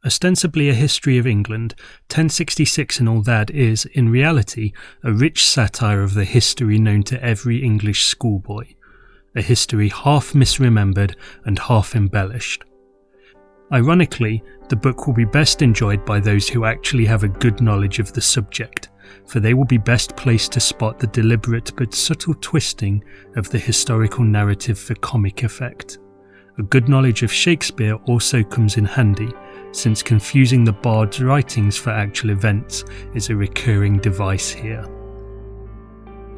Ostensibly a history of England, 1066 and all that is, in reality, a rich satire of the history known to every English schoolboy, a history half misremembered and half embellished. Ironically, the book will be best enjoyed by those who actually have a good knowledge of the subject, for they will be best placed to spot the deliberate but subtle twisting of the historical narrative for comic effect. A good knowledge of Shakespeare also comes in handy, since confusing the bard's writings for actual events is a recurring device here.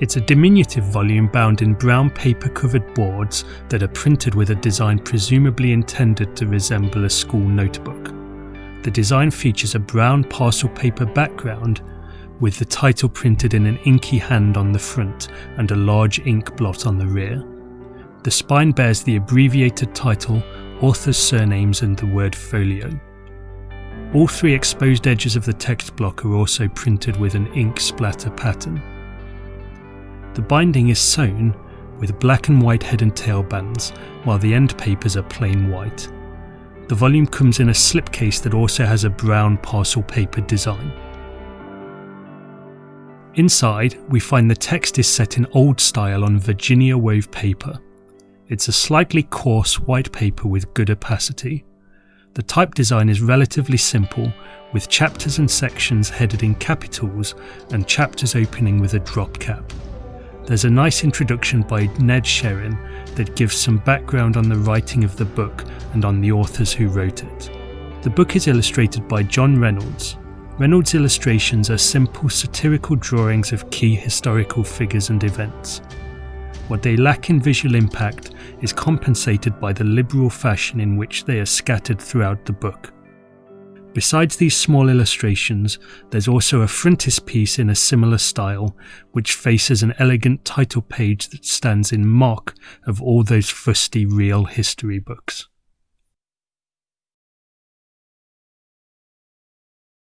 It's a diminutive volume bound in brown paper-covered boards that are printed with a design presumably intended to resemble a school notebook. The design features a brown parcel paper background with the title printed in an inky hand on the front and a large ink blot on the rear. The spine bears the abbreviated title, author's surnames and the word folio. All three exposed edges of the text block are also printed with an ink splatter pattern. The binding is sewn with black and white head and tail bands, while the end papers are plain white. The volume comes in a slipcase that also has a brown parcel paper design. Inside, we find the text is set in old style on Virginia wove paper. It's a slightly coarse white paper with good opacity. The type design is relatively simple, with chapters and sections headed in capitals and chapters opening with a drop cap. There's a nice introduction by Ned Sherrin that gives some background on the writing of the book and on the authors who wrote it. The book is illustrated by John Reynolds. Reynolds' illustrations are simple satirical drawings of key historical figures and events. What they lack in visual impact is compensated by the liberal fashion in which they are scattered throughout the book. Besides these small illustrations, there's also a frontispiece in a similar style, which faces an elegant title page that stands in mock of all those fusty real history books.